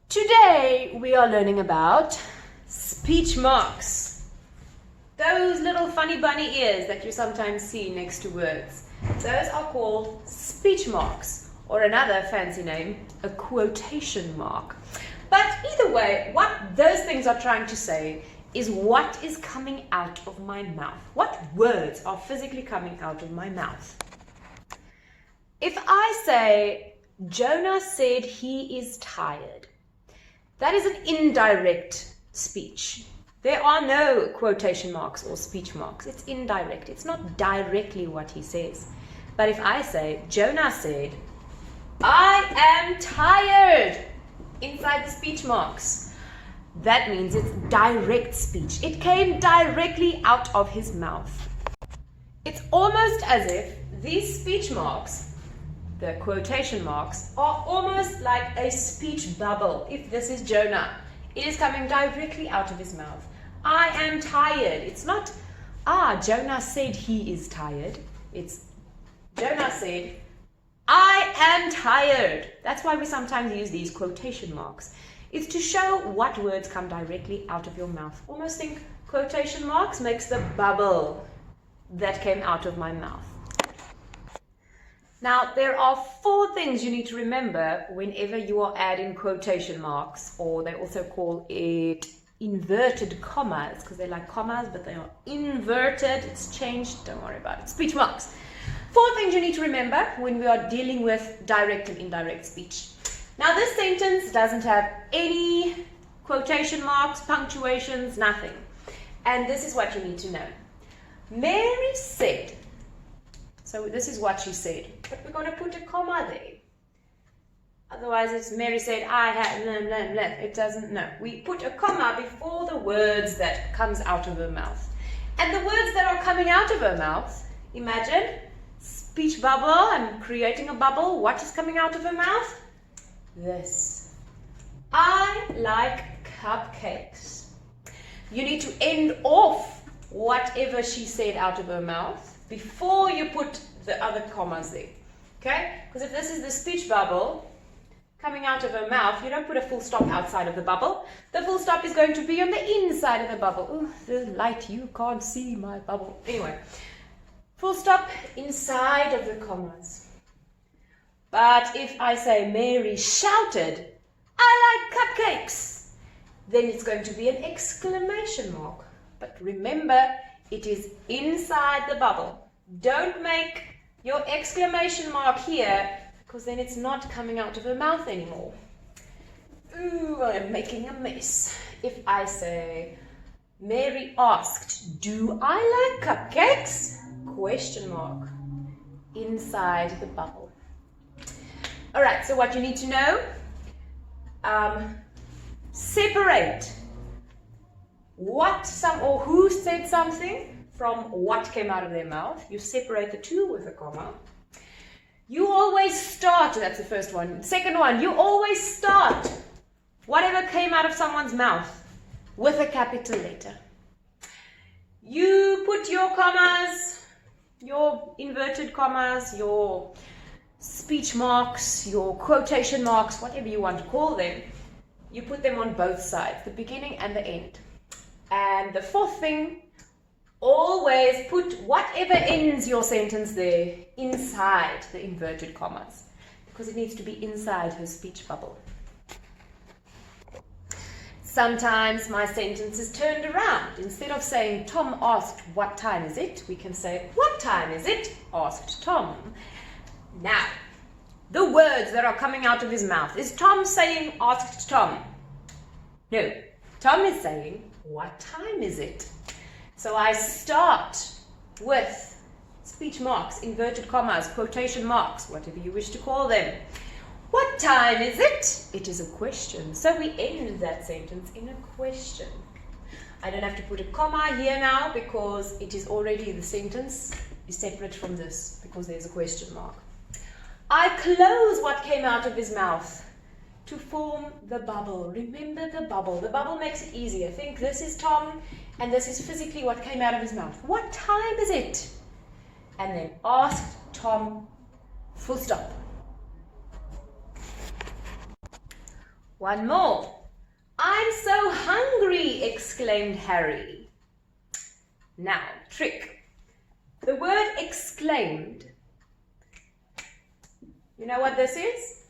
Today we are learning about speech marks. Those little funny bunny ears that you sometimes see next to words. Those are called speech marks, or another fancy name, a quotation mark. But either way, what those things are trying to say is what is coming out of my mouth. What words are physically coming out of my mouth? If I say, Jonah said he is tired, that is an indirect speech. There are no quotation marks or speech marks. It's indirect. It's not directly what he says. But if I say, Jonah said, I am tired, inside the speech marks, that means it's direct speech. It came directly out of his mouth. It's almost as if these speech marks, the quotation marks, are almost like a speech bubble. If this is Jonah, it is coming directly out of his mouth. I am tired. It's not, Jonah said he is tired. It's, Jonah said, I am tired. That's why we sometimes use these quotation marks. It's to show what words come directly out of your mouth. Almost think quotation marks makes the bubble that came out of my mouth. Now, there are 4 things you need to remember whenever you are adding quotation marks, or they also call it inverted commas, because they're like commas, but they are inverted. It's changed, don't worry about it. Speech marks. 4 things you need to remember when we are dealing with direct and indirect speech. Now, this sentence doesn't have any quotation marks, punctuations, nothing. And this is what you need to know. Mary said, so this is what she said, but we're going to put a comma there. Otherwise, it's Mary said, I had, blah, blah, blah. It doesn't, no. We put a comma before the words that comes out of her mouth. And the words that are coming out of her mouth, imagine, speech bubble, I'm creating a bubble. What is coming out of her mouth? This. I like cupcakes. You need to end off whatever she said out of her mouth before you put the other commas there, okay? Because if this is the speech bubble coming out of her mouth, you don't put a full stop outside of the bubble. The full stop is going to be on the inside of the bubble. Ooh, the light, you can't see my bubble. Anyway, full stop inside of the commas. But if I say Mary shouted, I like cupcakes, then it's going to be an exclamation mark. But remember, it is inside the bubble. Don't make your exclamation mark here, because then it's not coming out of her mouth anymore. Ooh, I'm making a mess. If I say, Mary asked, do I like cupcakes? Question mark. Inside the bubble. All right, so what you need to know, separate who said something from what came out of their mouth. You separate the two with a comma. You always start, that's the first one. Second one, you always start whatever came out of someone's mouth with a capital letter. You put your commas, your inverted commas, your speech marks, your quotation marks, whatever you want to call them, you put them on both sides, the beginning and the end. And the 4th thing, always put whatever ends your sentence there inside the inverted commas, because it needs to be inside her speech bubble. Sometimes my sentence is turned around. Instead of saying, Tom asked, what time is it? We can say, what time is it? Asked Tom. Now, the words that are coming out of his mouth. Is Tom saying, asked Tom? No. Tom is saying, what time is it? So I start with speech marks, inverted commas, quotation marks, whatever you wish to call them. What time is it? It is a question. So we end that sentence in a question. I don't have to put a comma here now because it is already, the sentence is separate from this because there's a question mark. I close what came out of his mouth to form the bubble. Remember the bubble. The bubble makes it easier. Think this is Tom and this is physically what came out of his mouth. What time is it? And then asked Tom, full stop. One more. I'm so hungry, exclaimed Harry. Now, trick. The word exclaimed, you know what this is?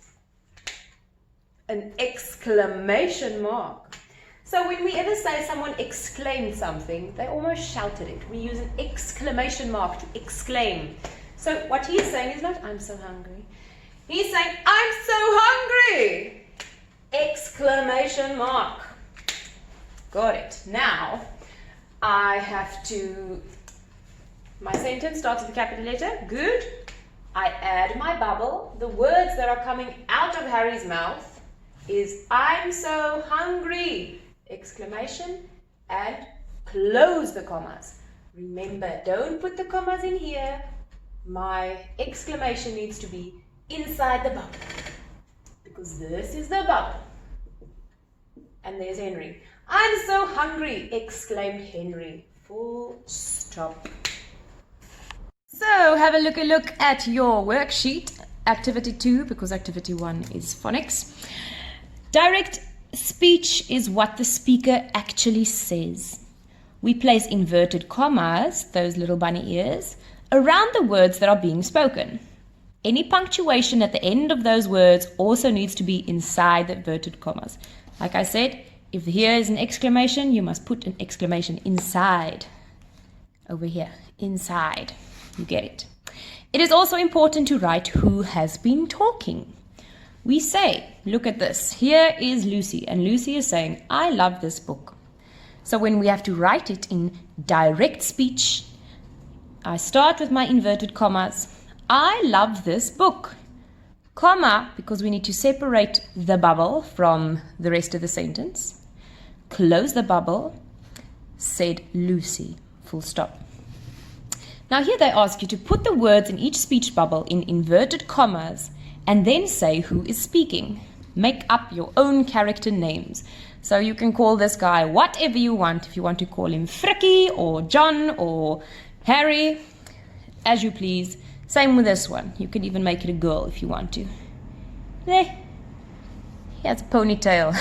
An exclamation mark. So when we ever say someone exclaimed something, they almost shouted it. We use an exclamation mark to exclaim. So what he's saying is not, I'm so hungry. He's saying, I'm so hungry! Exclamation mark. Got it. Now, I have to, my sentence starts with a capital letter. Good. I add my bubble. The words that are coming out of Harry's mouth is, I'm so hungry! Exclamation, and close the commas. Remember, don't put the commas in here. My exclamation needs to be inside the bubble, because this is the bubble. And there's Henry. I'm so hungry, exclaimed Henry. Full stop. So have a look at your worksheet, activity 2, because activity 1 is phonics. Direct speech is what the speaker actually says. We place inverted commas, those little bunny ears, around the words that are being spoken. Any punctuation at the end of those words also needs to be inside the inverted commas. Like I said, if here is an exclamation, you must put an exclamation inside. Over here, inside. You get it. It is also important to write who has been talking. We say, look at this. Here is Lucy, and Lucy is saying, I love this book. So when we have to write it in direct speech, I start with my inverted commas. I love this book. Comma, because we need to separate the bubble from the rest of the sentence. Close the bubble, said Lucy, full stop. Now here they ask you to put the words in each speech bubble in inverted commas and then say who is speaking. Make up your own character names. So you can call this guy whatever you want. If you want to call him Frikkie or John or Harry, as you please. Same with this one. You can even make it a girl if you want to. There. He has a ponytail.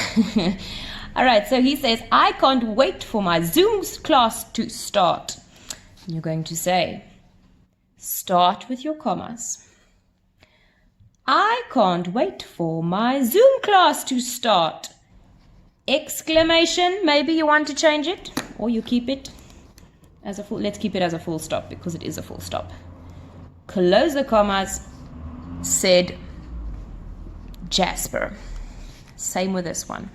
All right, so he says, I can't wait for my Zoom class to start. You're going to say, start with your commas. I can't wait for my Zoom class to start. Exclamation, maybe you want to change it, or you keep it as a full, let's keep it as a full stop because it is a full stop. Close the commas, said Jasper. Same with this one.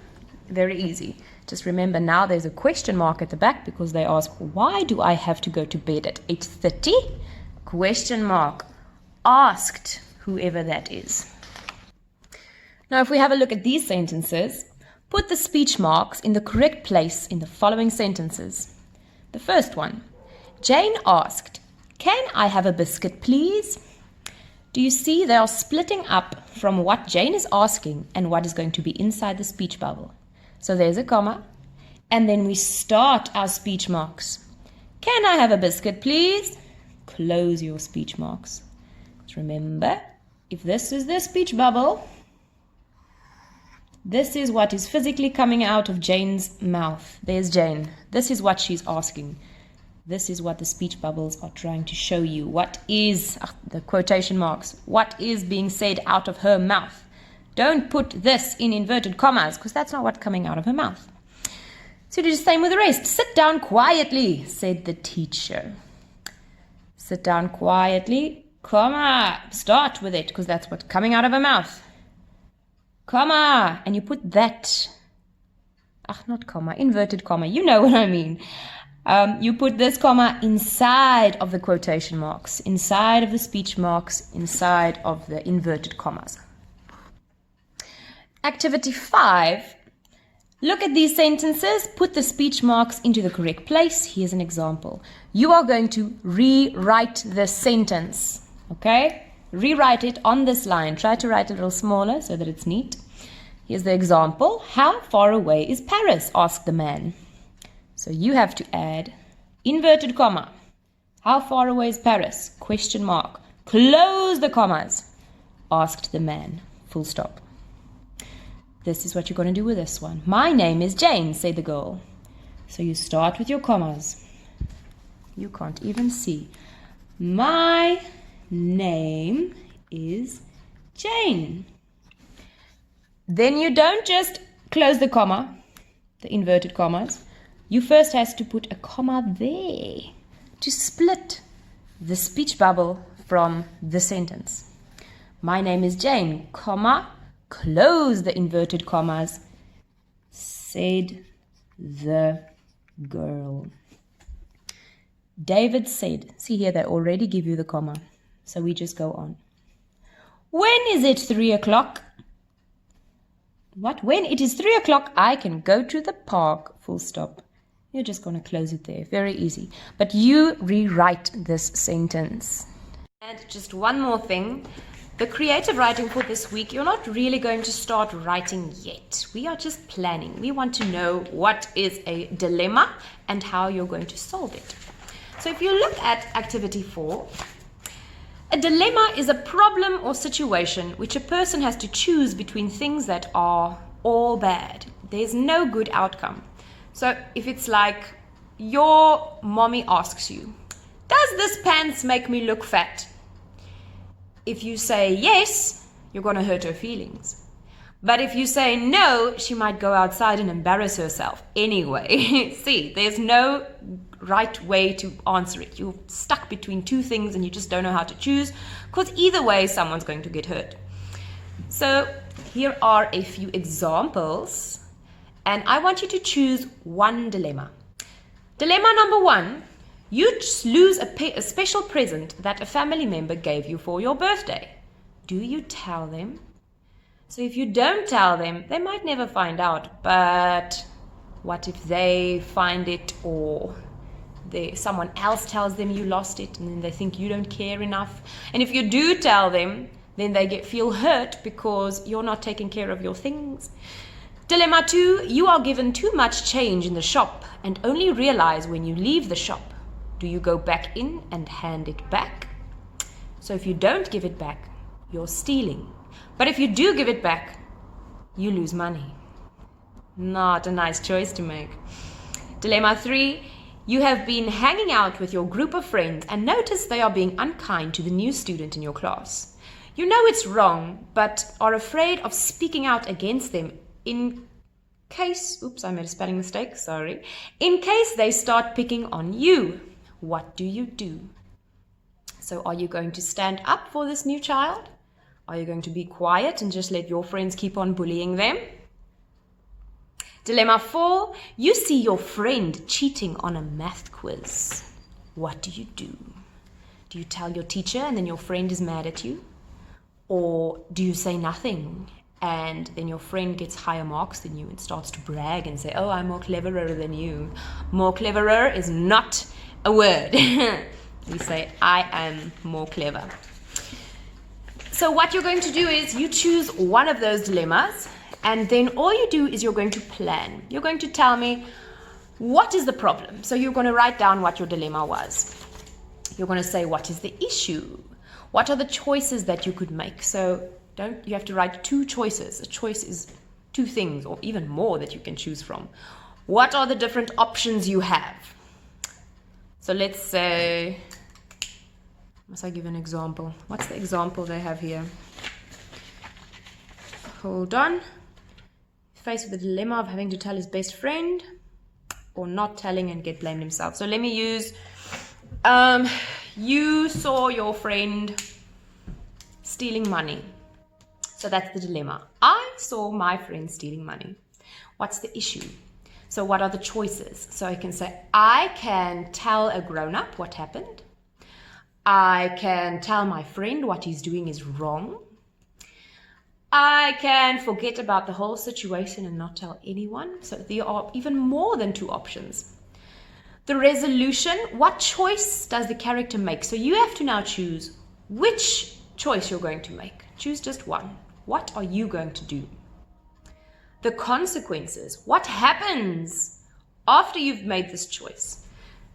Very easy. Just remember now there's a question mark at the back because they ask, why do I have to go to bed at 8:30? Question mark. Asked whoever that is. Now if we have a look at these sentences, put the speech marks in the correct place in the following sentences. The first one, Jane asked, can I have a biscuit please? Do you see they are splitting up from what Jane is asking and what is going to be inside the speech bubble? So there's a comma, and then we start our speech marks. Can I have a biscuit, please? Close your speech marks. Just remember, if this is the speech bubble, this is what is physically coming out of Jane's mouth. There's Jane. This is what she's asking. This is what the speech bubbles are trying to show you. What is, the quotation marks, what is being said out of her mouth. Don't put this in inverted commas because that's not what's coming out of her mouth. So do the same with the rest. Sit down quietly, said the teacher. Sit down quietly, comma. Start with it because that's what's coming out of her mouth. Comma. And you put that, not comma, inverted comma. You know what I mean. You put this comma inside of the quotation marks, inside of the speech marks, inside of the inverted commas. Activity 5. Look at these sentences, put the speech marks into the correct place. Here's an example. You are going to rewrite the sentence, okay? Rewrite it on this line. Try to write it a little smaller so that it's neat. Here's the example. How far away is Paris? Asked the man. So you have to add inverted comma. How far away is Paris? Question mark. Close the commas. Asked the man. Full stop. this is what you're going to do with this one. My name is Jane, said the girl. So you start with your commas. You can't even see. My name is Jane. Then you don't just close the comma, the inverted commas. You first have to put a comma there to split the speech bubble from the sentence. My name is Jane, comma, close the inverted commas, said the girl. David said, see here, they already give you the comma. So we just go on. When is it 3 o'clock? What? When it is 3 o'clock, I can go to the park, full stop. You're just going to close it there. Very easy. But you rewrite this sentence. And just one more thing. The creative writing for this week, you're not really going to start writing yet. We are just planning. We want to know what is a dilemma and how you're going to solve it. So if you look at activity 4, a dilemma is a problem or situation which a person has to choose between things that are all bad. There's no good outcome. So if it's like your mommy asks you, does this pants make me look fat? If you say yes, you're going to hurt her feelings. But if you say no, she might go outside and embarrass herself anyway. See, there's no right way to answer it. You're stuck between two things and you just don't know how to choose, because either way, someone's going to get hurt. So here are a few examples, and I want you to choose one dilemma. Dilemma number 1, you lose a special present that a family member gave you for your birthday. Do you tell them? So if you don't tell them, they might never find out, but what if they find it, or someone else tells them you lost it, and then they think you don't care enough? And if you do tell them, then they feel hurt because you're not taking care of your things. Dilemma 2, you are given too much change in the shop and only realize when you leave the shop. Do you go back in and hand it back? So if you don't give it back, you're stealing. But if you do give it back, you lose money. Not a nice choice to make. Dilemma 3, you have been hanging out with your group of friends and notice they are being unkind to the new student in your class. You know it's wrong, but are afraid of speaking out against them in case, oops, I made a spelling mistake, sorry. In case they start picking on you, what do you do? So are you going to stand up for this new child? Are you going to be quiet and just let your friends keep on bullying them? Dilemma 4, you see your friend cheating on a math quiz. What do you do? Do you tell your teacher and then your friend is mad at you? Or do you say nothing and then your friend gets higher marks than you and starts to brag and say, oh, I'm more cleverer than you? More cleverer is not a word. We say, I am more clever. So what you're going to do is you choose one of those dilemmas, and then all you do is you're going to plan. You're going to tell me, what is the problem? So you're going to write down what your dilemma was. You're going to say, what is the issue? What are the choices that you could make? So you have to write 2 choices. A choice is 2 things or even more that you can choose from. What are the different options you have? So let's say, must I give an example? What's the example they have here? Hold on. Faced with the dilemma of having to tell his best friend or not telling and get blamed himself. So let me use, you saw your friend stealing money. So that's the dilemma. I saw my friend stealing money. What's the issue? So what are the choices? So I can say, I can tell a grown-up what happened. I can tell my friend what he's doing is wrong. I can forget about the whole situation and not tell anyone. So there are even more than 2 options. The resolution, what choice does the character make? So you have to now choose which choice you're going to make. Choose just one. What are you going to do? The consequences, what happens after you've made this choice?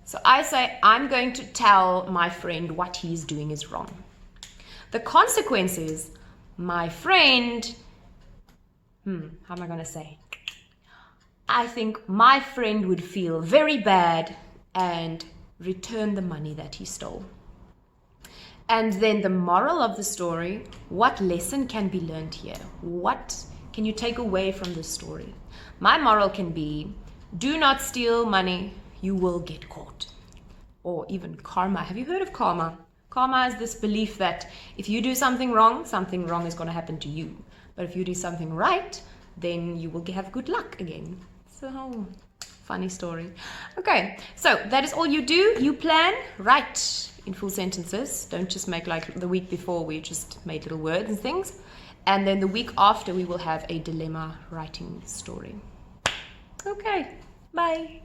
So I say, I'm going to tell my friend what he's doing is wrong. The consequences, my friend how am I going to say? I think my friend would feel very bad and return the money that he stole. And then the moral of the story, what lesson can be learned here? What can you take away from this story? My moral can be, do not steal money, you will get caught. Or even karma. Have you heard of karma? Karma is this belief that if you do something wrong is going to happen to you. But if you do something right, then you will have good luck again. So, funny story. Okay, so that is all you do. You plan, write in full sentences. Don't just make like the week before we just made little words and things. And then the week after we will have a dilemma writing story. Okay, bye.